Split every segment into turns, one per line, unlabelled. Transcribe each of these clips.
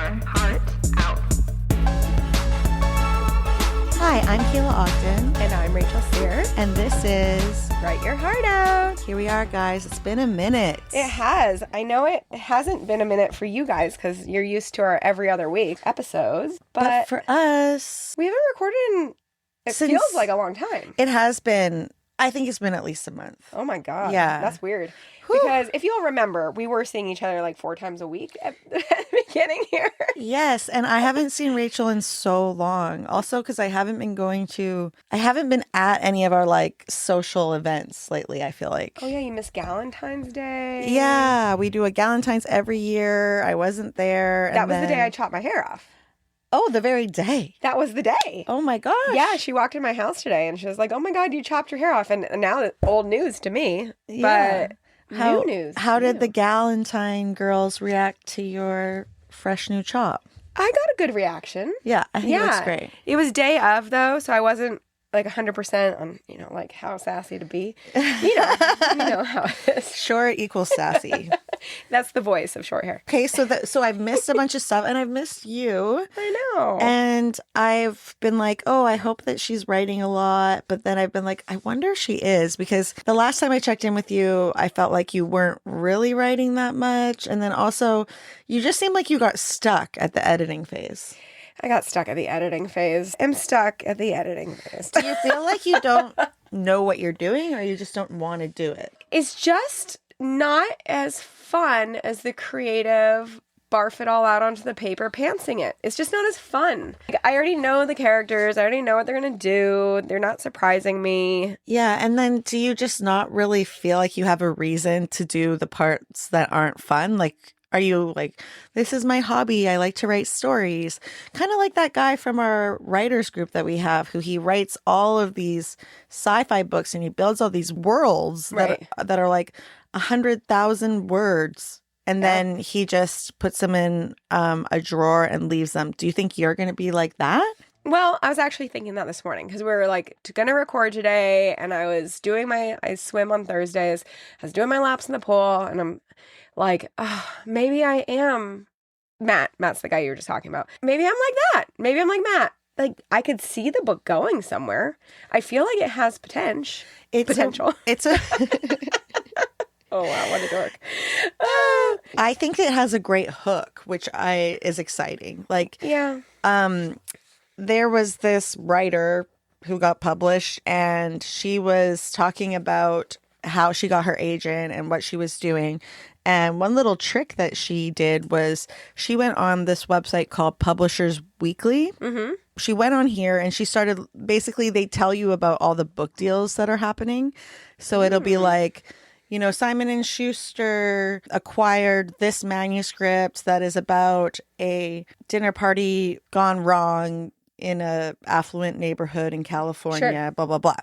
heart out.
Hi, I'm Kayla Ogden.
And I'm Rachel Sear.
And this is
Write Your Heart Out.
Here we are, guys. It's been a minute.
It has. I know it hasn't been a minute for you guys because you're used to our every other week episodes.
But for us,
we haven't recorded in, it feels like a long time.
It has been, I think it's been at least a month.
Oh my God.
Yeah.
That's weird.
Whew.
Because if you'll remember, we were seeing each other like 4 times a week at the beginning here.
Yes, and I haven't seen Rachel in so long. Also, because I haven't been at any of our like social events lately, I feel like.
Oh yeah, you missed Galentine's Day.
Yeah, we do a Galentine's every year. I wasn't there.
That was the day I chopped my hair off.
Oh, the very day.
That was the day.
Oh my gosh.
Yeah, she walked in my house today and she was like, "Oh my God, you chopped your hair off." And now it's old news to me.
Yeah.
But new news.
How did the Galentine girls react to your fresh new chop?
I got a good reaction.
Yeah, I think it looks great.
It was day of though, so I wasn't like 100% on, like how sassy to be. You know how it is.
Short equals sassy.
That's the voice of short hair.
Okay, so I've missed a bunch of stuff, and I've missed you.
I know.
And I've been like, oh, I hope that she's writing a lot. But then I've been like, I wonder if she is, because the last time I checked in with you, I felt like you weren't really writing that much. And then also, you just seemed like you got stuck at the editing phase.
I got stuck at the editing phase. I'm stuck at the editing phase.
Do you feel like you don't know what you're doing, or you just don't want to do it?
It's just not as fun as the creative barf it all out onto the paper, pantsing it. It's just not as fun. Like, I already know the characters. I already know what they're going to do. They're not surprising me.
Yeah, and then do you just not really feel like you have a reason to do the parts that aren't fun? Like, are you like, this is my hobby, I like to write stories? Kind of like that guy from our writers group that we have, who he writes all of these sci-fi books and he builds all these worlds that are like 100,000 words. And then he just puts them in a drawer and leaves them. Do you think you're going to be like that?
Well, I was actually thinking that this morning because we were like going to record today, and I swim on Thursdays. I was doing my laps in the pool, and I'm like, oh, maybe I am Matt. Matt's the guy you were just talking about. Maybe I'm like that. Maybe I'm like Matt. Like, I could see the book going somewhere. I feel like it has potential.
It's a
Oh, wow, what a dork.
I think it has a great hook, which is exciting. Like,
yeah.
There was this writer who got published, and she was talking about how she got her agent and what she was doing. And one little trick that she did was she went on this website called Publishers Weekly. Mm-hmm. She went on here and she started, basically they tell you about all the book deals that are happening. So it'll be like, Simon & Schuster acquired this manuscript that is about a dinner party gone wrong in a affluent neighborhood in California, blah, blah, blah.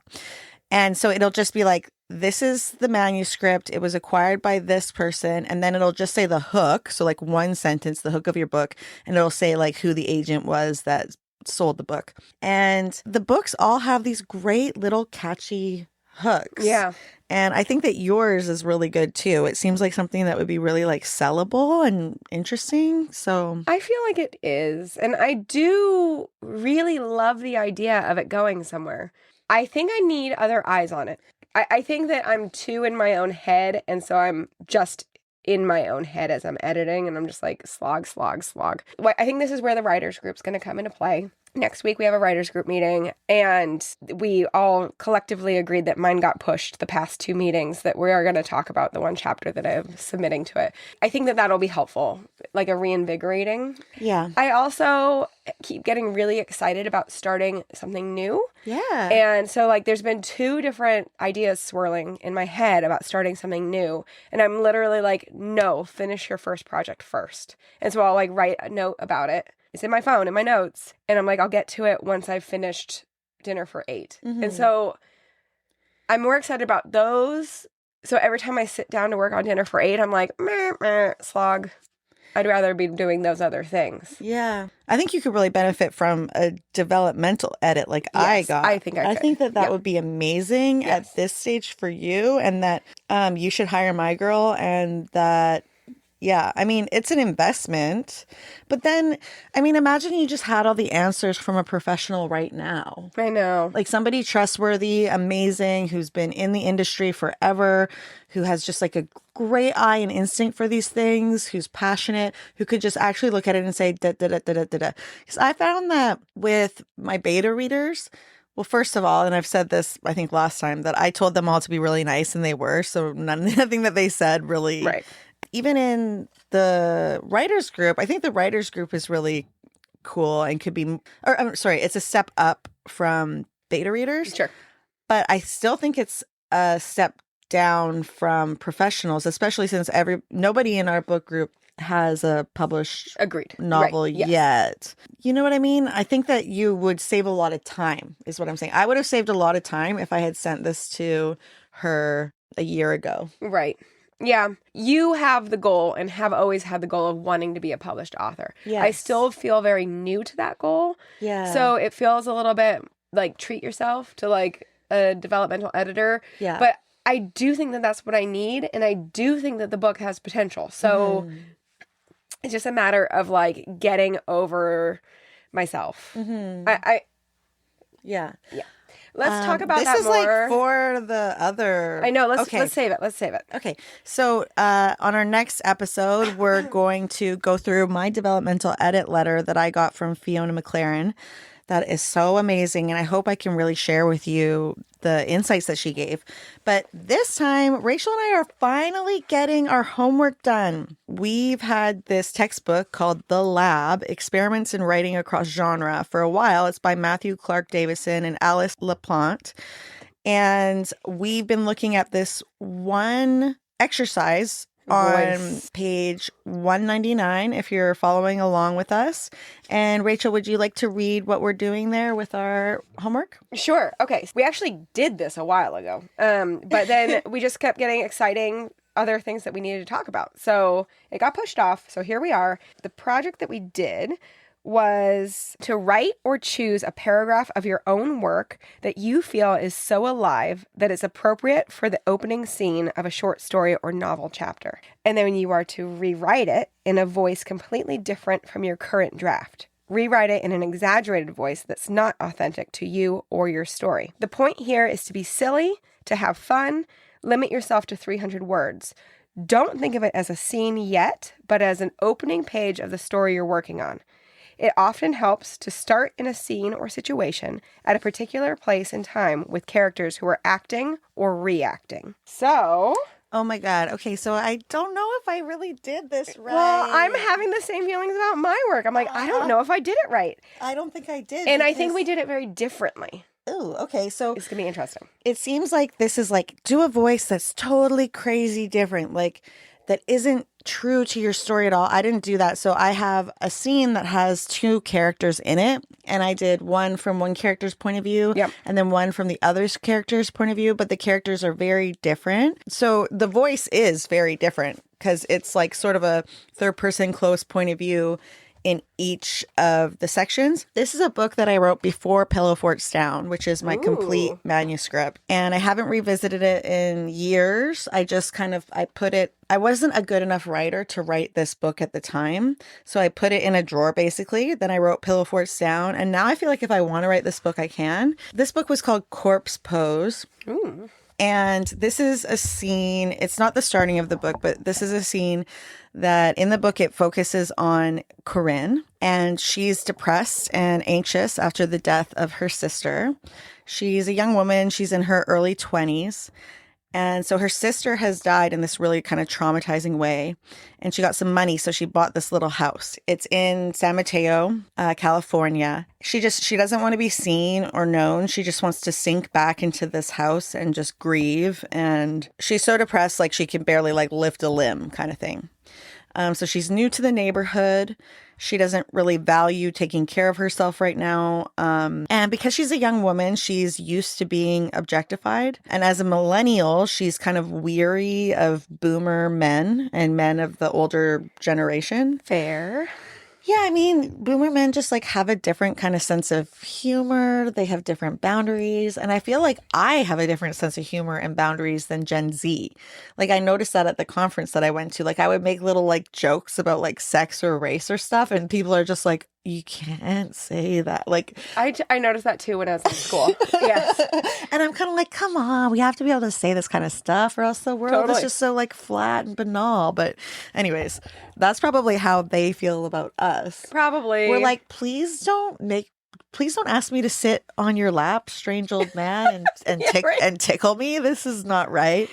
And so it'll just be like, this is the manuscript. It was acquired by this person. And then it'll just say the hook. So like one sentence, the hook of your book. And it'll say like who the agent was that sold the book. And the books all have these great little catchy hooks.
Yeah.
And I think that yours is really good too. It seems like something that would be really like sellable and interesting. So
I feel like it is. And I do really love the idea of it going somewhere. I think I need other eyes on it. I think that I'm too in my own head. And so I'm just in my own head as I'm editing. And I'm just like slog, slog, slog. I think this is where the writers group's going to come into play. Next week, we have a writers group meeting, and we all collectively agreed that mine got pushed the past 2 meetings, that we are going to talk about the one chapter that I'm submitting to it. I think that that'll be helpful, like a reinvigorating.
Yeah.
I also keep getting really excited about starting something new.
Yeah.
And so like there's been 2 different ideas swirling in my head about starting something new. And I'm literally like, no, finish your first project first. And so I'll like write a note about it. It's in my phone, in my notes. And I'm like, I'll get to it once I've finished Dinner for 8. Mm-hmm. And so I'm more excited about those. So every time I sit down to work on Dinner for 8, I'm like, meh, meh, slog. I'd rather be doing those other things.
Yeah. I think you could really benefit from a developmental edit like
yes,
I got.
I think I
think that would be amazing at this stage for you, and that you should hire my girl, and that Yeah, I mean, it's an investment. But then, I mean, imagine you just had all the answers from a professional right now.
I know.
Like somebody trustworthy, amazing, who's been in the industry forever, who has just like a great eye and instinct for these things, who's passionate, who could just actually look at it and say, da, da, da, da, da, da, da. Because I found that with my beta readers, well, first of all, and I've said this, I think last time, that I told them all to be really nice and they were. So nothing that they said really,
Right.
even in the writers group, I think the writers group is really cool and could be, or I'm sorry, it's a step up from beta readers.
Sure.
But I still think it's a step down from professionals, especially since nobody in our book group has a published
Agreed.
novel
Right. Yes.
yet. You know what I mean? I think that you would save a lot of time, is what I'm saying. I would have saved a lot of time if I had sent this to her a year ago.
Right. Yeah. You have the goal and have always had the goal of wanting to be a published author.
Yes.
I still feel very new to that goal.
Yeah.
So it feels a little bit like treat yourself to like a developmental editor.
Yeah.
But I do think that that's what I need. And I do think that the book has potential. So it's just a matter of like getting over myself.
Yeah.
Let's talk about
this
that
is
more.
like for the other.
I know. Let's save it. Let's save it.
Okay. So on our next episode, we're going to go through my developmental edit letter that I got from Fiona McLaren. That is so amazing. And I hope I can really share with you the insights that she gave. But this time, Rachel and I are finally getting our homework done. We've had this textbook called The Lab, Experiments in Writing Across Genre for a while. It's by Matthew Clark Davison and Alice LaPlante. And we've been looking at this one exercise on page 199, if you're following along with us. And Rachel, would you like to read what we're doing there with our homework?
Sure. Okay. We actually did this a while ago. But then we just kept getting exciting other things that we needed to talk about. So it got pushed off. So here we are. The project that we did was to write or choose a paragraph of your own work that you feel is so alive that it's appropriate for the opening scene of a short story or novel chapter. And then you are to rewrite it in a voice completely different from your current draft. Rewrite it in an exaggerated voice that's not authentic to you or your story. The point here is to be silly, to have fun, limit yourself to 300 words. Don't think of it as a scene yet, but as an opening page of the story you're working on. It often helps to start in a scene or situation at a particular place and time with characters who are acting or reacting. So...
Oh my God. Okay, so I don't know if I really did this right.
Well, I'm having the same feelings about my work. I'm like, I don't know if I did it right.
I don't think I did.
And I think we did it very differently.
Ooh, okay. So
It's going to be interesting.
it seems like this is like, do a voice that's totally crazy different, like that isn't true to your story at all. I didn't do that. So I have a scene that has two characters in it. And I did one from one character's point of view and then one from the other's character's point of view. But the characters are very different. So the voice is very different because it's like sort of a third person close point of view in each of the sections. This is a book that I wrote before Pillow Forts Down, which is my complete manuscript. And I haven't revisited it in years. I just kind of, I wasn't a good enough writer to write this book at the time. So I put it in a drawer basically. Then I wrote Pillow Forts Down. And now I feel like if I want to write this book, I can. This book was called Corpse Pose.
Ooh.
And this is a scene, it's not the starting of the book, but this is a scene that in the book, it focuses on Corinne, and she's depressed and anxious after the death of her sister. She's a young woman. She's in her early 20s. And so her sister has died in this really kind of traumatizing way. And she got some money, so she bought this little house. It's in San Mateo, California. She doesn't want to be seen or known. She just wants to sink back into this house and just grieve. And she's so depressed, like she can barely like lift a limb kind of thing. So she's new to the neighborhood. She doesn't really value taking care of herself right now. And because she's a young woman, she's used to being objectified. And as a millennial, she's kind of weary of boomer men and men of the older generation.
Fair.
Yeah, I mean, boomer men just like have a different kind of sense of humor. They have different boundaries. And I feel like I have a different sense of humor and boundaries than Gen Z. Like, I noticed that at the conference that I went to. Like, I would make little like jokes about like sex or race or stuff. And people are just like, you can't say that. Like,
I noticed that too when I was in school. Yes.
and I'm kind of like, come on, we have to be able to say this kind of stuff or else the world is
Totally.
just so like flat and banal. But, anyways, that's probably how they feel about us.
Probably.
We're like, please don't ask me to sit on your lap, strange old man, and
Yeah, right.
and tickle me. This is not right.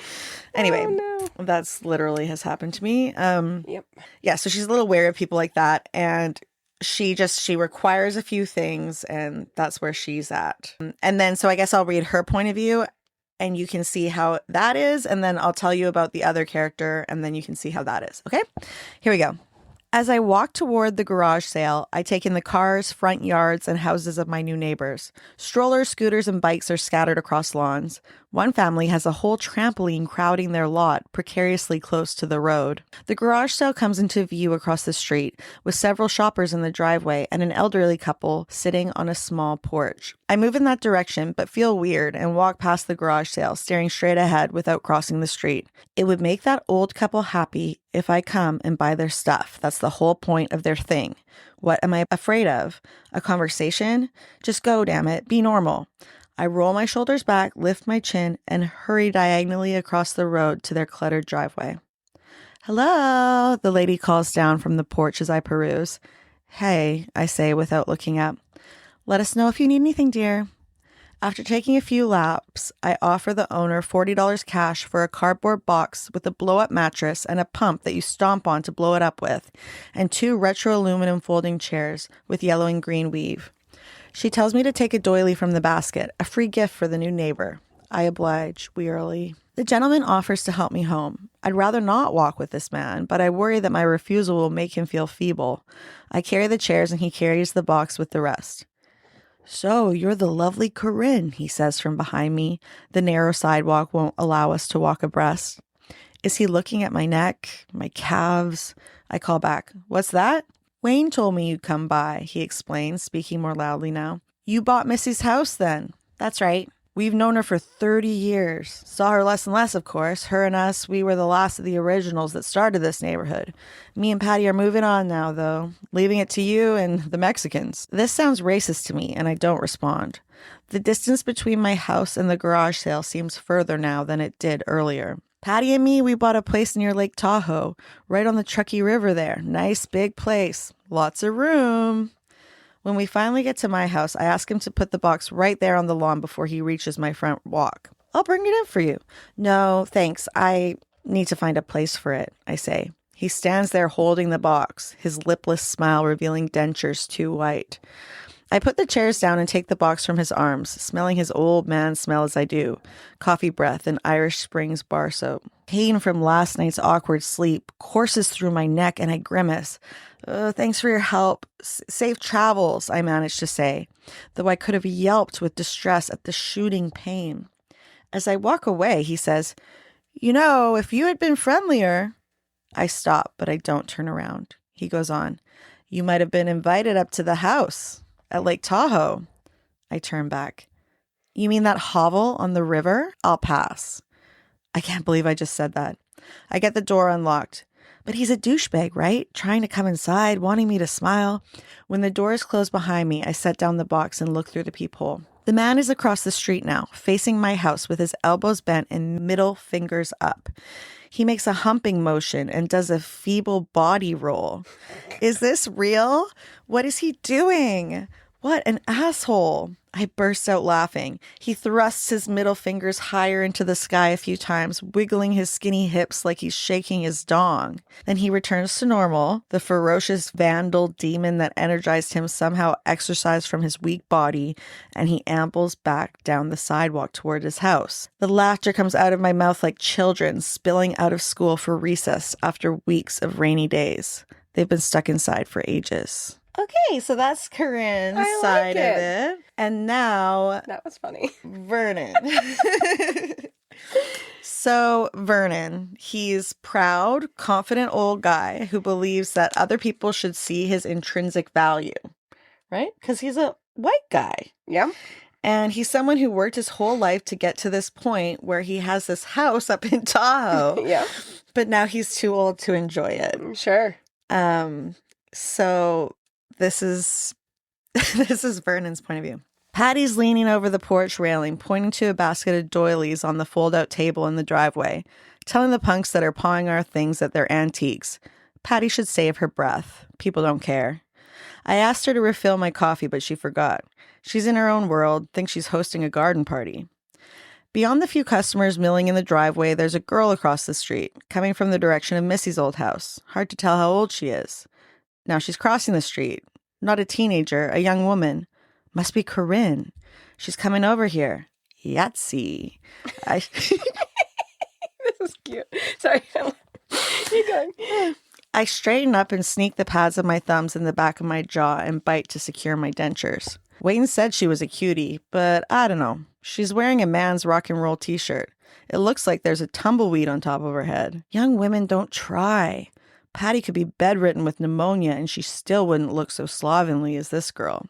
Anyway,
Oh, no.
that's literally has happened to me.
Yep.
Yeah, so she's a little wary of people like that, and she requires a few things, and that's where she's at. And then, so I guess I'll read her point of view, and you can see how that is, and then I'll tell you about the other character, and then you can see how that is. Okay, here we go. As I walk toward the garage sale, I take in the cars, front yards, and houses of my new neighbors. Strollers, scooters, and bikes are scattered across lawns. One family has a whole trampoline crowding their lot, precariously close to the road. The garage sale comes into view across the street, with several shoppers in the driveway and an elderly couple sitting on a small porch. I move in that direction, but feel weird and walk past the garage sale, staring straight ahead without crossing the street. It would make that old couple happy if I come and buy their stuff. That's the whole point of their thing. What am I afraid of? A conversation? Just go, damn it. Be normal. I roll my shoulders back, lift my chin, and hurry diagonally across the road to their cluttered driveway. Hello, the lady calls down from the porch as I peruse. Hey, I say without looking up. Let us know if you need anything, dear. After taking a few laps, I offer the owner $40 cash for a cardboard box with a blow-up mattress and a pump that you stomp on to blow it up with, and 2 retro aluminum folding chairs with yellow and green weave. She tells me to take a doily from the basket, a free gift for the new neighbor. I oblige wearily. The gentleman offers to help me home. I'd rather not walk with this man, but I worry that my refusal will make him feel feeble. I carry the chairs and he carries the box with the rest. So, you're the lovely Corinne, he says from behind me. The narrow sidewalk won't allow us to walk abreast. Is he looking at my neck, my calves? I call back, what's that? Wayne told me you'd come by, he explains, speaking more loudly now. You bought Missy's house then? That's right. We've known her for 30 years. Saw her less and less, of course. Her and us, we were the last of the originals that started this neighborhood. Me and Patty are moving on now, though, leaving it to you and the Mexicans. This sounds racist to me, and I don't respond. The distance between my house and the garage sale seems further now than it did earlier. Patty and me, we bought a place near Lake Tahoe, right on the Truckee River there. Nice big place. Lots of room. When we finally get to my house, I ask him to put the box right there on the lawn before he reaches my front walk. I'll bring it in for you. No, thanks. I need to find a place for it, I say. He stands there holding the box, his lipless smile revealing dentures too white. I put the chairs down and take the box from his arms, smelling his old man smell as I do. Coffee breath and Irish Springs bar soap. Pain from last night's awkward sleep courses through my neck and I grimace. Thanks for your help. Safe travels, I manage to say, though I could have yelped with distress at the shooting pain. As I walk away, he says, you know, if you had been friendlier. I stop, but I don't turn around. He goes on, you might have been invited up to the house at Lake Tahoe. I turn back. You mean that hovel on the river? I'll pass. I can't believe I just said that. I get the door unlocked. But he's a douchebag, right? Trying to come inside, wanting me to smile. When the doors close behind me, I set down the box and look through the peephole. The man is across the street now, facing my house with his elbows bent and middle fingers up. He makes a humping motion and does a feeble body roll. Is this real? What is he doing? What an asshole. I burst out laughing. He thrusts his middle fingers higher into the sky a few times, wiggling his skinny hips like he's shaking his dong. Then he returns to normal. The ferocious vandal demon that energized him somehow exorcised from his weak body, and he ambles back down the sidewalk toward his house. The laughter comes out of my mouth like children spilling out of school for recess after weeks of rainy days. They've been stuck inside for ages. Okay, so that's Corinne's side of it. And now...
That was funny.
Vernon. So Vernon, he's proud, confident old guy who believes that other people should see his intrinsic value, right? Because he's a white guy.
Yeah.
And he's someone who worked his whole life to get to this point where he has this house up in Tahoe.
Yeah.
But now he's too old to enjoy it.
Sure.
So this is this is Vernon's point of view. Patty's leaning over the porch railing, pointing to a basket of doilies on the fold-out table in the driveway, telling the punks that are pawing our things that they're antiques. Patty should save her breath. People don't care. I asked her to refill my coffee, but she forgot. She's in her own world, thinks she's hosting a garden party. Beyond the few customers milling in the driveway, there's a girl across the street, coming from the direction of Missy's old house. Hard to tell how old she is. Now she's crossing the street. Not a teenager, a young woman. Must be Corinne. She's coming over here. Yahtzee.
This is cute. Sorry. Keep going.
I straighten up and sneak the pads of my thumbs in the back of my jaw and bite to secure my dentures. Wayne said she was a cutie, but I don't know. She's wearing a man's rock and roll t-shirt. It looks like there's a tumbleweed on top of her head. Young women don't try. Patty could be bedridden with pneumonia and she still wouldn't look so slovenly as this girl.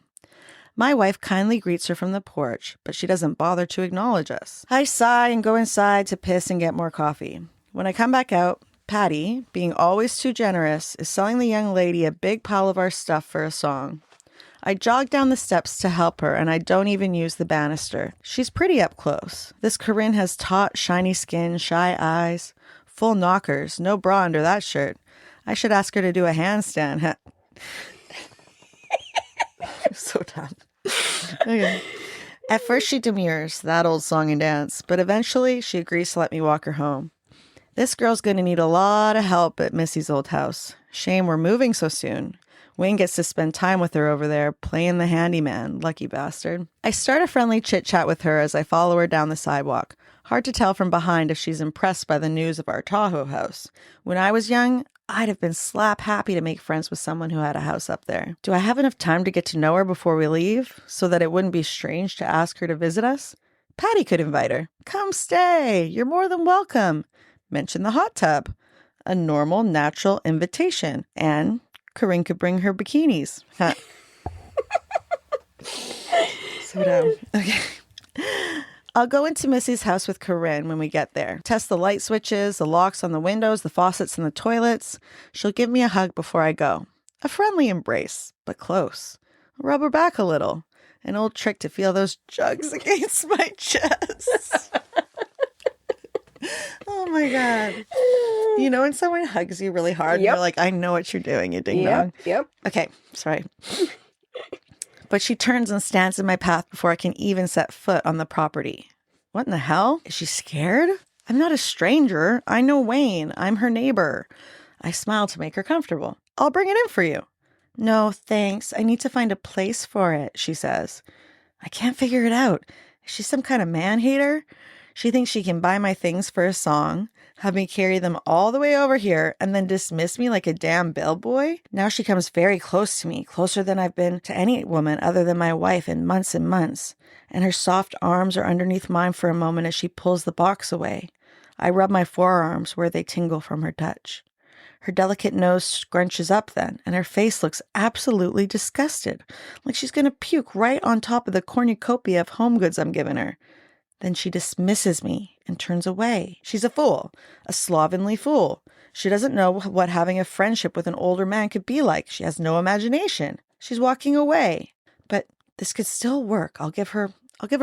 My wife kindly greets her from the porch, but she doesn't bother to acknowledge us. I sigh and go inside to piss and get more coffee. When I come back out, Patty, being always too generous, is selling the young lady a big pile of our stuff for a song. I jog down the steps to help her, and I don't even use the banister. She's pretty up close. This Corinne has taut, shiny skin, shy eyes, full knockers, no bra under that shirt. I should ask her to do a handstand. So dumb. Okay. At first she demurs, that old song and dance, but eventually she agrees to let me walk her home. This girl's going to need a lot of help at Missy's old house. Shame we're moving so soon. Wayne gets to spend time with her over there, playing the handyman, lucky bastard. I start a friendly chit-chat with her as I follow her down the sidewalk. Hard to tell from behind if she's impressed by the news of our Tahoe house. When I was young, I'd have been slap happy to make friends with someone who had a house up there. Do I have enough time to get to know her before we leave, so that it wouldn't be strange to ask her to visit us? Patty could invite her. Come stay. You're more than welcome. Mention the hot tub. A normal, natural invitation. And Corinne could bring her bikinis. Huh. So dumb. Okay. I'll go into Missy's house with Corinne when we get there. Test the light switches, the locks on the windows, the faucets in the toilets. She'll give me a hug before I go. A friendly embrace, but close. Rub her back a little. An old trick to feel those jugs against my chest. Oh my God. You know when someone hugs you really hard and you're like, I know what you're doing, you ding dong.
Yep.
Okay, sorry. But she turns and stands in my path before I can even set foot on the property. What in the hell? Is she scared? I'm not a stranger. I know Wayne. I'm her neighbor. I smile to make her comfortable. I'll bring it in for you. No, thanks. I need to find a place for it, she says. I can't figure it out. Is she some kind of man-hater? She thinks she can buy my things for a song, have me carry them all the way over here, and then dismiss me like a damn bellboy? Now she comes very close to me, closer than I've been to any woman other than my wife in months and months, and her soft arms are underneath mine for a moment as she pulls the box away. I rub my forearms where they tingle from her touch. Her delicate nose scrunches up then, and her face looks absolutely disgusted, like she's going to puke right on top of the cornucopia of home goods I'm giving her. Then she dismisses me and turns away. She's a fool, a slovenly fool. She doesn't know what having a friendship with an older man could be like. She has no imagination. She's walking away. But this could still work. I'll give her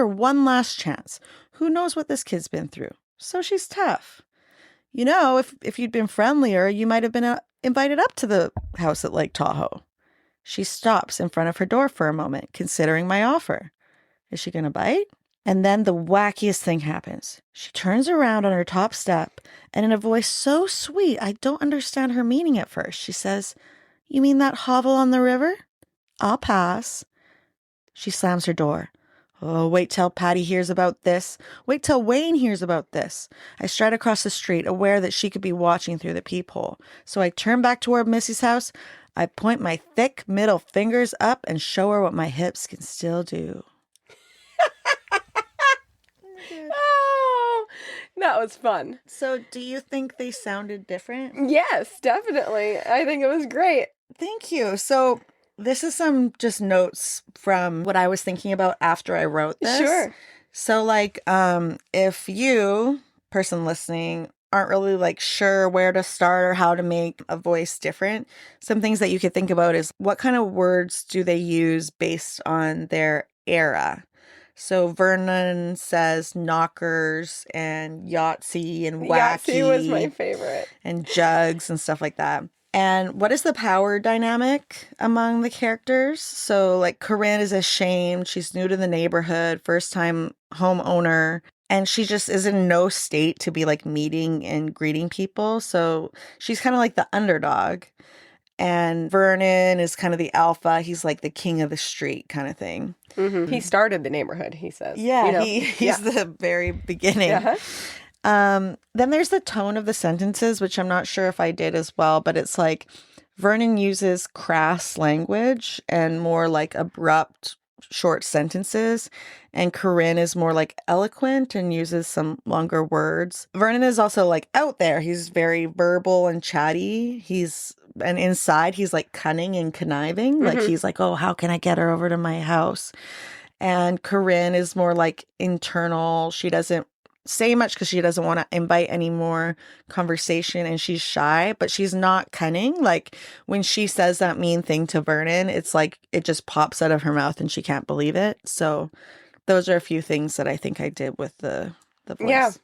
one last chance. Who knows what this kid's been through? So she's tough. You know, if you'd been friendlier, you might have been invited up to the house at Lake Tahoe. She stops in front of her door for a moment, considering my offer. Is she going to bite? And then the wackiest thing happens. She turns around on her top step, and in a voice so sweet, I don't understand her meaning at first, she says, "You mean that hovel on the river? I'll pass." She slams her door. Oh, wait till Patty hears about this. Wait till Wayne hears about this. I stride across the street, aware that she could be watching through the peephole. So I turn back toward Missy's house. I point my thick middle fingers up and show her what my hips can still do.
Oh, That was fun.
So do you think they sounded different?
Yes, definitely. I think it was great.
Thank you. So this is some just notes from what I was thinking about after I wrote this.
Sure.
So like if you, person listening, aren't really like sure where to start or how to make a voice different, some things that you could think about is what kind of words do they use based on their era? So Vernon says knockers and Yahtzee and wacky
Yahtzee was my favorite.
and jugs and stuff like that. And what is the power dynamic among the characters? So, like, Corinne is ashamed. She's new to the neighborhood, first time homeowner, and she just is in no state to be like meeting and greeting people. So, she's kind of like the underdog. And Vernon is kind of the alpha. He's like the king of the street kind of thing.
Mm-hmm. He started the neighborhood, he says.
Yeah,
you know?
he's the very beginning.
Uh-huh.
Then there's the tone of the sentences, which I'm not sure if I did as well, but it's like Vernon uses crass language and more like abrupt, short sentences, and Corinne is more like eloquent and uses some longer words. Vernon is also like out there. He's very verbal and chatty. And inside he's like cunning and conniving. Like he's like, oh, how can I get her over to my house? And Corinne is more like internal. She doesn't say much because she doesn't want to invite any more conversation and she's shy, but she's not cunning. Like when she says that mean thing to Vernon, it's like it just pops out of her mouth and she can't believe it. So those are a few things that I think I did with the voice.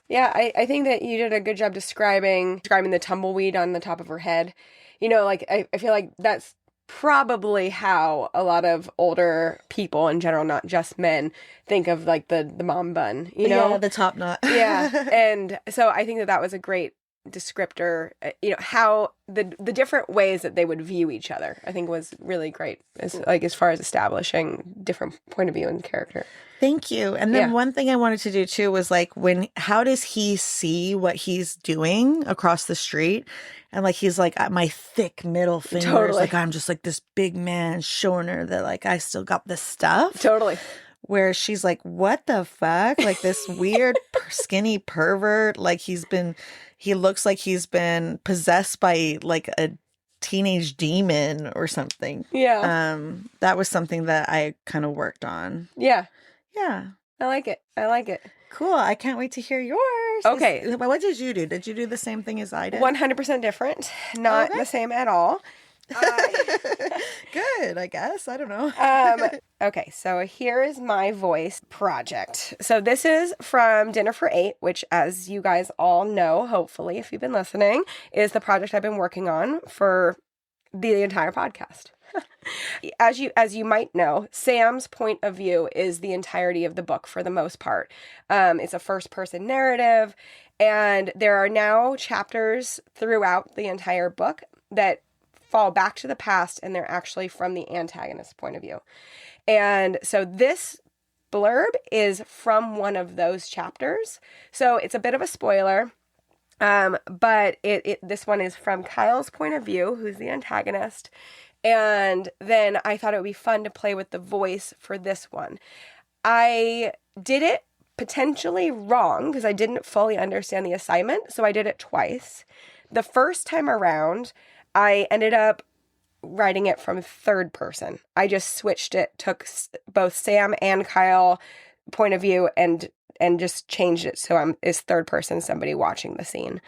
Yeah, I think that you did a good job describing the tumbleweed on the top of her head. You know, like I feel like that's probably how a lot of older people in general, not just men, think of like the mom bun, you know?
Yeah, the top knot.
Yeah. And so I think that was a great descriptor, you know, how the different ways that they would view each other, I think was really great as far as establishing different point of view and character.
Thank you. And then one thing I wanted to do too was like how does he see what he's doing across the street? And like he's like my thick middle fingers,
Totally.
like I'm just like this big man showing her that like I still got this stuff.
Totally.
Where she's like, what the fuck? Like this weird skinny pervert. Like he looks like he's been possessed by like a teenage demon or something.
Yeah.
That was something that I kind of worked on.
Yeah.
Yeah.
I like it.
Cool. I can't wait to hear yours.
Okay.
What did you do? Did you do the same thing as I did?
100% different. Not the same at all.
Good, I guess. I don't know.
Okay, so here is my voice project. So this is from Dinner for Eight, which, as you guys all know, hopefully, if you've been listening, is the project I've been working on for the entire podcast. As you might know, Sam's point of view is the entirety of the book for the most part. It's a first-person narrative, and there are now chapters throughout the entire book that fall back to the past, and they're actually from the antagonist's point of view. And so this blurb is from one of those chapters. So it's a bit of a spoiler, but this one is from Kyle's point of view, who's the antagonist. And then I thought it would be fun to play with the voice for this one. I did it potentially wrong because I didn't fully understand the assignment, so I did it twice. The first time around, I ended up writing it from third person. I just switched it, took both Sam and Kyle point of view and just changed it so it's third person, somebody watching the scene.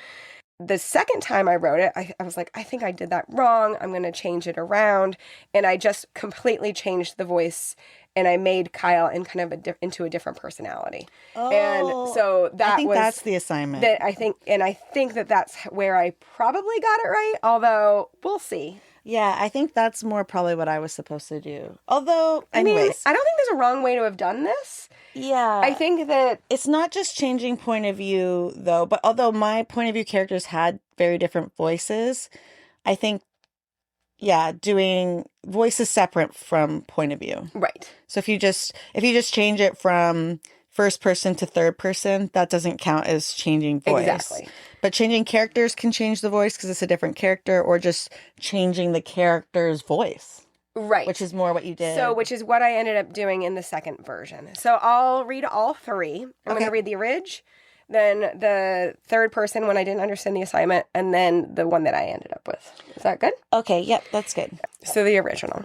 The second time I wrote it, I was like, I think I did that wrong. I'm going to change it around. And I just completely changed the voice and I made Kyle into a different personality.
Oh,
and so
that's the assignment.
I think that that's where I probably got it right, although we'll see.
Yeah, I think that's more probably what I was supposed to do. Although,
I mean,
anyways.
I don't think there's a wrong way to have done this.
Yeah.
I think that
it's not just changing point of view, though, but although my point of view characters had very different voices, I think, yeah, doing voices separate from point of view.
Right.
So if you just change it from first person to third person, that doesn't count as changing voice.
Exactly.
But changing characters can change the voice because it's a different character, or just changing the character's voice.
Right.
Which is more what you did.
So, which is what I ended up doing in the second version. So I'll read all three. I'm going to read the then the third person when I didn't understand the assignment, and then the one that I ended up with. Is that good?
Okay, yep, that's good.
So the original.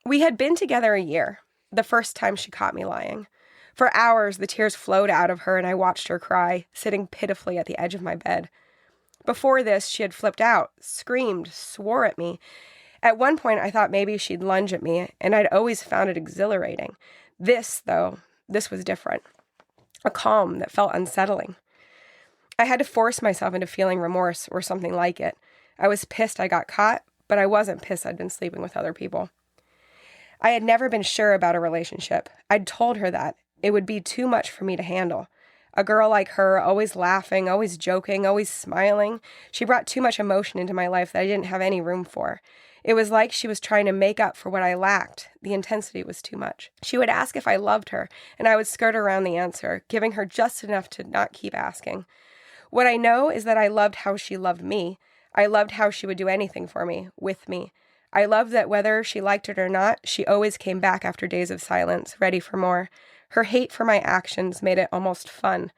We had been together a year, the first time she caught me lying. For hours, the tears flowed out of her, and I watched her cry, sitting pitifully at the edge of my bed. Before this, she had flipped out, screamed, swore at me. At one point, I thought maybe she'd lunge at me, and I'd always found it exhilarating. This was different. A calm that felt unsettling. I had to force myself into feeling remorse or something like it. I was pissed I got caught, but I wasn't pissed I'd been sleeping with other people. I had never been sure about a relationship. I'd told her that. It would be too much for me to handle. A girl like her, always laughing, always joking, always smiling. She brought too much emotion into my life that I didn't have any room for. It was like she was trying to make up for what I lacked. The intensity was too much. She would ask if I loved her, and I would skirt around the answer, giving her just enough to not keep asking. What I know is that I loved how she loved me. I loved how she would do anything for me, with me. I loved that whether she liked it or not, she always came back after days of silence, ready for more. Her hate for my actions made it almost fun.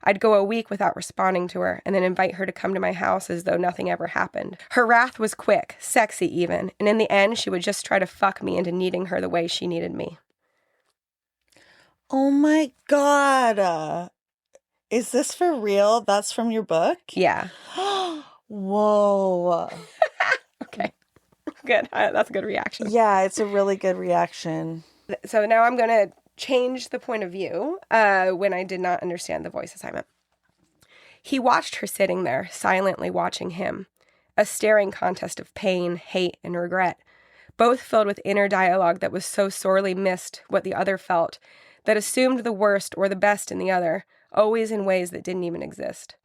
I'd go a week without responding to her, and then invite her to come to my house as though nothing ever happened. Her wrath was quick, sexy even, and in the end, she would just try to fuck me into needing her the way she needed me.
Oh my God. Is this for real? That's from your book?
Yeah.
Whoa.
Okay. Good. That's a good reaction.
Yeah, it's a really good reaction.
So now I'm going to change the point of view when I did not understand the voice assignment. He watched her sitting there, silently watching him. A staring contest of pain, hate, and regret, both filled with inner dialogue that was so sorely missed what the other felt, that assumed the worst or the best in the other, always in ways that didn't even exist.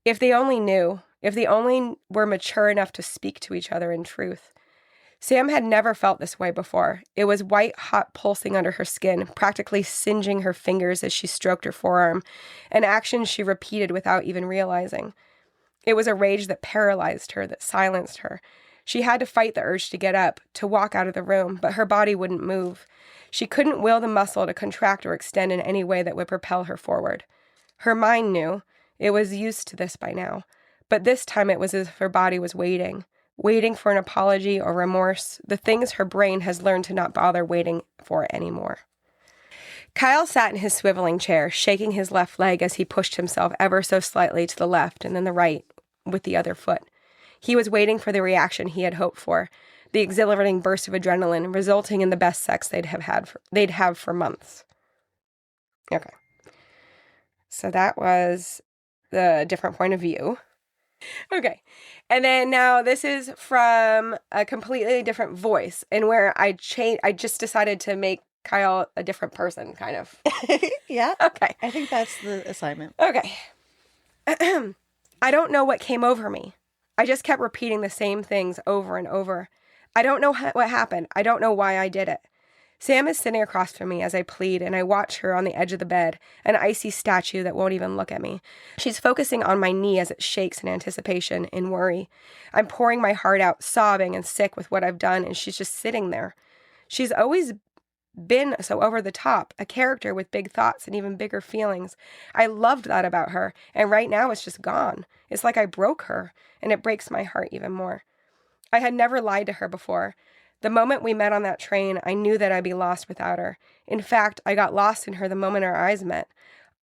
If they only knew, if they only were mature enough to speak to each other in truth. Sam had never felt this way before. It was white-hot pulsing under her skin, practically singeing her fingers as she stroked her forearm, an action she repeated without even realizing. It was a rage that paralyzed her, that silenced her. She had to fight the urge to get up, to walk out of the room, but her body wouldn't move. She couldn't will the muscle to contract or extend in any way that would propel her forward. Her mind knew. It was used to this by now. But this time it was as if her body was waiting for an apology or remorse, the things her brain has learned to not bother waiting for anymore. Kyle sat in his swiveling chair, shaking his left leg as he pushed himself ever so slightly to the left and then the right with the other foot. He was waiting for the reaction he had hoped for, the exhilarating burst of adrenaline resulting in the best sex they'd have for months. Okay. So that was the different point of view. Okay. And then now this is from a completely different voice, and where I just decided to make Kyle a different person, kind of.
Yeah.
Okay.
I think that's the assignment.
Okay. I don't know what came over me. I just kept repeating the same things over and over. I don't know what happened. I don't know why I did it. Sam is sitting across from me as I plead, and I watch her on the edge of the bed, an icy statue that won't even look at me. She's focusing on my knee as it shakes in anticipation, in worry. I'm pouring my heart out, sobbing and sick with what I've done, and she's just sitting there. She's always been so over the top, a character with big thoughts and even bigger feelings. I loved that about her, and right now it's just gone. It's like I broke her, and it breaks my heart even more. I had never lied to her before. The moment we met on that train, I knew that I'd be lost without her. In fact, I got lost in her the moment our eyes met.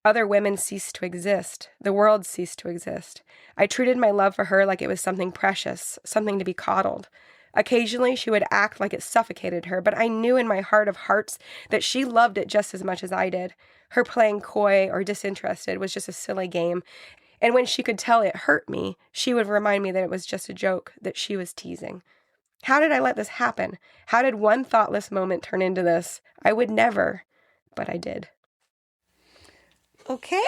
Other women ceased to exist. The world ceased to exist. I treated my love for her like it was something precious, something to be coddled. Occasionally, she would act like it suffocated her, but I knew in my heart of hearts that she loved it just as much as I did. Her playing coy or disinterested was just a silly game, and when she could tell it hurt me, she would remind me that it was just a joke, that she was teasing. How did I let this happen? How did one thoughtless moment turn into this? I would never, but I did.
Okay.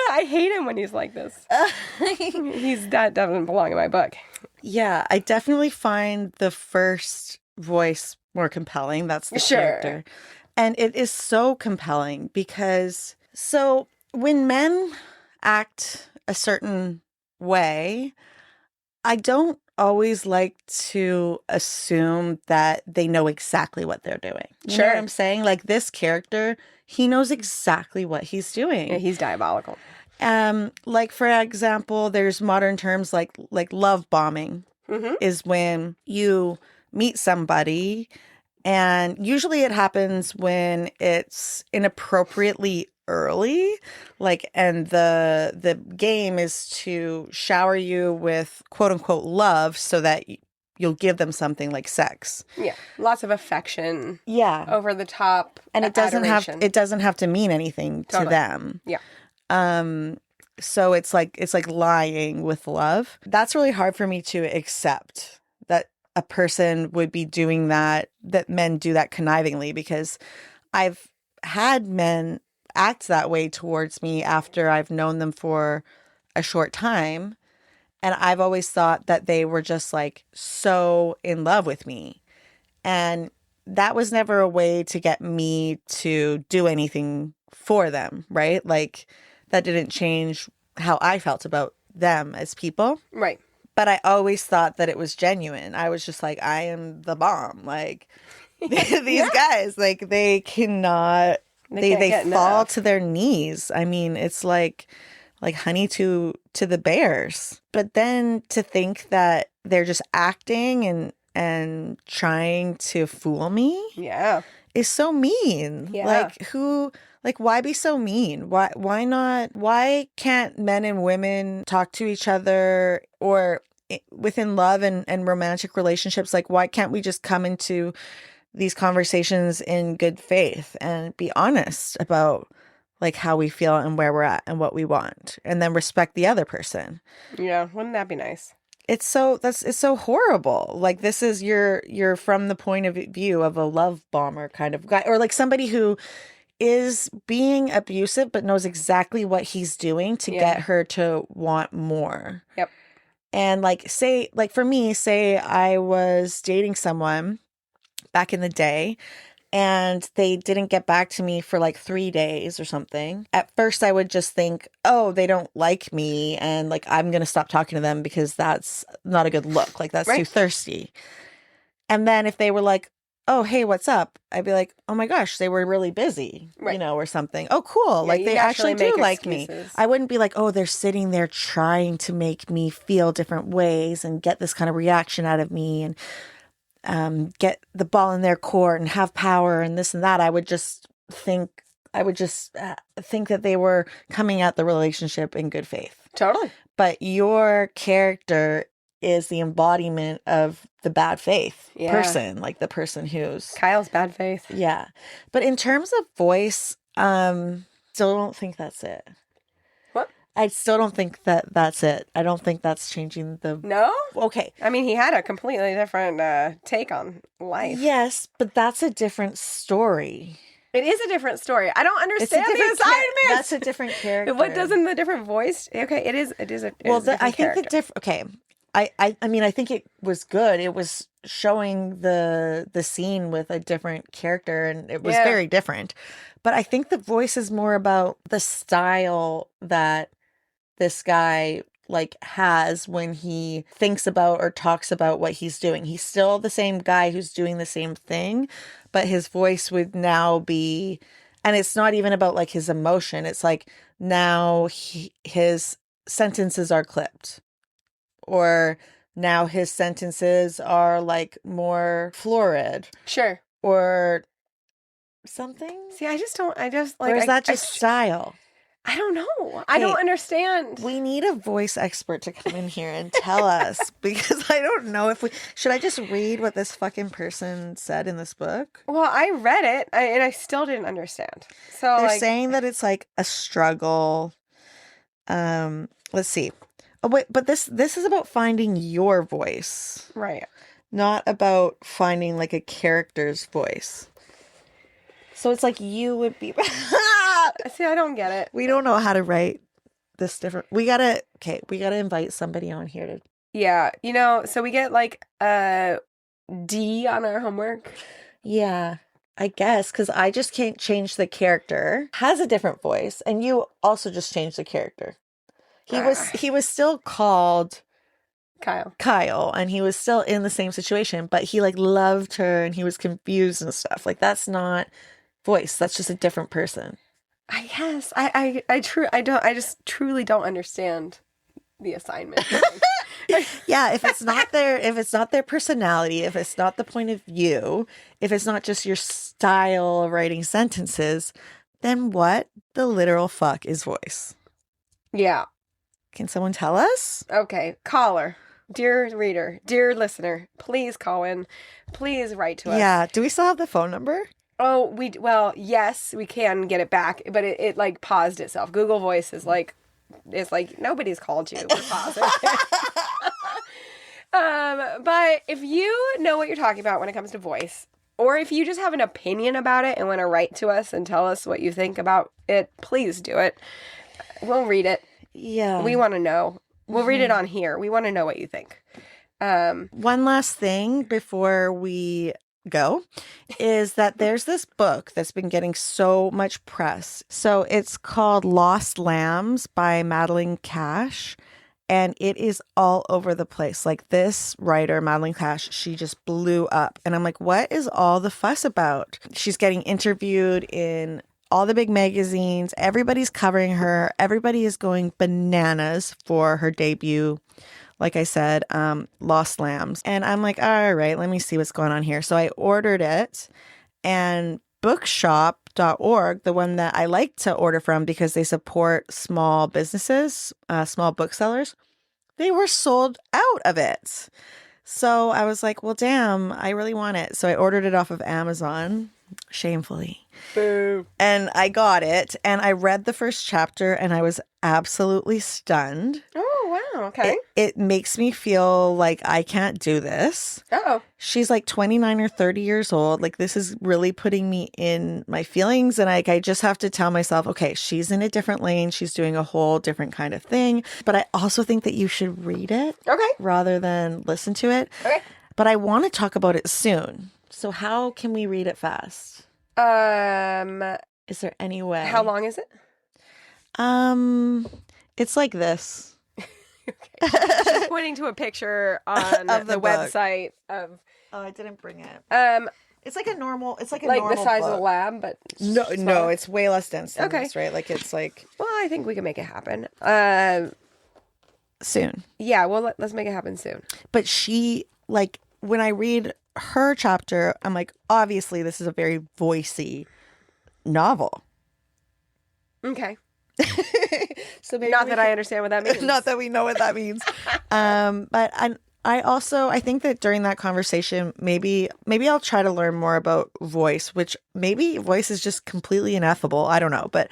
I hate him when he's like this. That doesn't belong in my book.
Yeah, I definitely find the first voice more compelling. That's the character. And it is so compelling because, so when men act a certain way, I don't always like to assume that they know exactly what they're doing. You know what I'm saying? Like this character, he knows exactly what he's doing.
Yeah, he's diabolical.
Like for example, there's modern terms like love bombing is when you meet somebody, and usually it happens when it's inappropriately early, like, and the game is to shower you with quote unquote love so that you'll give them something like sex.
Yeah, lots of affection.
Yeah,
over the top,
and it doesn't have to mean anything to them.
Yeah.
So it's like lying with love. That's really hard for me to accept, that a person would be doing that men do that connivingly, because I've had men act that way towards me after I've known them for a short time. And I've always thought that they were just like so in love with me. And that was never a way to get me to do anything for them, right? Like that didn't change how I felt about them as people.
Right.
But I always thought that it was genuine. I was just like, I am the bomb. Like these guys, like they cannot, they fall to their knees. I mean, it's like honey to the bears. But then to think that they're just acting and trying to fool me, is so mean. Like why be so mean? Why not? Why can't men and women talk to each other, or within love and romantic relationships? Like why can't we just come into these conversations in good faith and be honest about like how we feel and where we're at and what we want, and then respect the other person?
Yeah, wouldn't that be nice?
It's so horrible. Like this is you're from the point of view of a love bomber kind of guy, or like somebody who is being abusive but knows exactly what he's doing to get her to want more.
Yep.
And like for me, say I was dating someone back in the day and they didn't get back to me for like 3 days or something. At first I would just think, oh, they don't like me and like I'm going to stop talking to them because that's not a good look. Like that's too thirsty. And then if they were like, oh, hey, what's up? I'd be like, oh my gosh, they were really busy, you know, or something. Oh, cool. Like they actually do like me. I wouldn't be like, oh, they're sitting there trying to make me feel different ways and get this kind of reaction out of me and get the ball in their court and have power and this and that. I would just think that they were coming at the relationship in good faith.
Totally.
But your character is the embodiment of the bad faith person, like the person who's
Kyle's bad faith.
Yeah. But in terms of voice, still don't think that's it.
What?
I still don't think that's it. I don't think that's changing the...
No?
Okay.
I mean, he had a completely different take on life.
Yes, but that's a different story.
It is a different story. I don't understand the assignment.
That's a different character.
What doesn't the different voice? Okay, it is a different
I think
character.
the different... Okay. I mean, I think it was good. It was showing the scene with a different character, and it was very different. But I think the voice is more about the style that this guy like has when he thinks about or talks about what he's doing. He's still the same guy who's doing the same thing, but his voice would now be, and it's not even about like his emotion. It's like now his sentences are clipped. Or now his sentences are like more florid.
Sure.
Or something.
See, I just like...
Or is that just style?
I don't know. I don't understand.
We need a voice expert to come in here and tell us, because I don't know if should I just read what this fucking person said in this book?
Well, I read it and I still didn't understand. So
they're saying that it's like a struggle. Let's see. Oh, wait, but this is about finding your voice.
Right.
Not about finding like a character's voice. So it's like you would be...
See, I don't get it.
We don't know how to write this different... We gotta invite somebody on here to...
Yeah, so we get like a D on our homework.
Yeah, I guess, because I just can't change the character. Has a different voice, and you also just changed the character. He was still called Kyle, and he was still in the same situation, but he like loved her and he was confused and stuff. Like that's not voice. That's just a different person.
I just truly don't understand the assignment.
Yeah, if it's not their personality, if it's not the point of view, if it's not just your style of writing sentences, then what the literal fuck is voice?
Yeah.
Can someone tell us?
Okay, caller. Dear reader, dear listener, please call in. Please write to us.
Yeah. Do we still have the phone number?
Oh, well, yes, we can get it back, but it like paused itself. Google Voice is like, it's like nobody's called you. We're pausing. But if you know what you're talking about when it comes to voice, or if you just have an opinion about it and want to write to us and tell us what you think about it, please do it. We'll read it.
Yeah.
We want to know. We'll read it on here. We want to know what you think.
One last thing before we go is that there's this book that's been getting so much press. So it's called Lost Lambs by Madeline Cash. And it is all over the place. Like this writer, Madeline Cash, she just blew up. And I'm like, what is all the fuss about? She's getting interviewed in all the big magazines. Everybody's covering her. Everybody is going bananas for her debut. Like I said, Lost Lambs. And I'm like, all right, let me see what's going on here. So I ordered it, and bookshop.org, the one that I like to order from because they support small businesses, small booksellers, they were sold out of it. So I was like, well, damn, I really want it. So I ordered it off of Amazon, shamefully.
Boo.
And I got it, and I read the first chapter, and I was absolutely stunned.
Oh, wow. Okay.
It makes me feel like I can't do this.
Uh-oh.
She's like 29 or 30 years old. Like this is really putting me in my feelings. And I just have to tell myself, okay, she's in a different lane. She's doing a whole different kind of thing. But I also think that you should read it rather than listen to it.
Okay.
But I want to talk about it soon. So how can we read it fast? Is there any way?
How long is it?
It's like this.
Okay. She's pointing to a picture on
of
the
book.
website of.
Oh, I didn't bring it. It's like a normal. It's like a normal
the size
book.
of the lab, but
No, it's way less dense than
Okay.
this, right? Like it's like
Well, I think we can make it happen.
soon.
Yeah. Well, let's make it happen soon.
But she, like, when I read her chapter, I'm like, obviously, this is a very voicey novel.
Okay.
So maybe
Not that I understand what that means.
Not that we know what that means. But I think that during that conversation, maybe I'll try to learn more about voice, which maybe voice is just completely ineffable. I don't know, but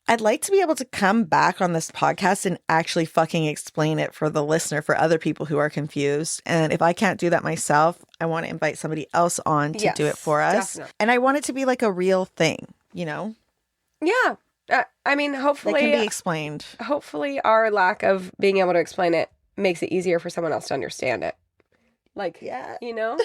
I'd like to be able to come back on this podcast and actually fucking explain it for the listener, for other people who are confused. And if I can't do that myself, I want to invite somebody else on to do it for us.
Definitely.
And I want it to be like a real thing, you know?
Yeah. I mean, hopefully
That can be explained.
Hopefully our lack of being able to explain it makes it easier for someone else to understand it. Like,
Yeah.
you know?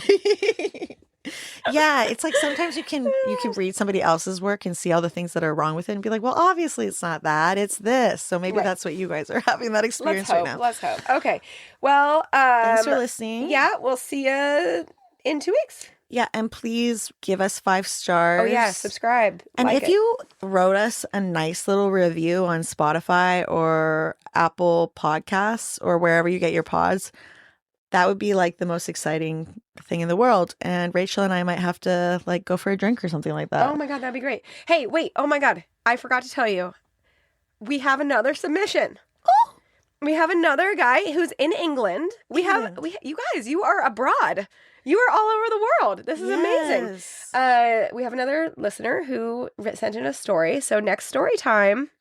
Yeah, it's like sometimes you can read somebody else's work and see all the things that are wrong with it and be like, well, obviously it's not that, it's this. So maybe that's what you guys are having that experience right now.
Let's hope. Okay. Well,
Thanks for listening.
Yeah, we'll see you in 2 weeks.
Yeah, and please give us 5 stars.
Oh yeah, subscribe.
And
like
if
it.
you wrote us a nice little review on Spotify or Apple Podcasts or wherever you get your pods, that would be like the most exciting thing in the world. And Rachel and I might have to like go for a drink or something like that.
Oh my God, that'd be great. Hey, wait. Oh my God. I forgot to tell you. We have another submission.
Oh,
We have another guy who's in England. You guys, you are abroad. You are all over the world. This is amazing. We have another listener who sent in a story. So next story time,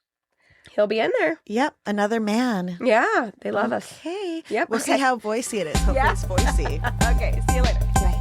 he'll be in there.
Yep, another man.
Yeah, they love us.
Okay.
Yep.
We'll see
okay.
how voicey it is. Hopefully it's voicey.
Okay, see you later.
Bye.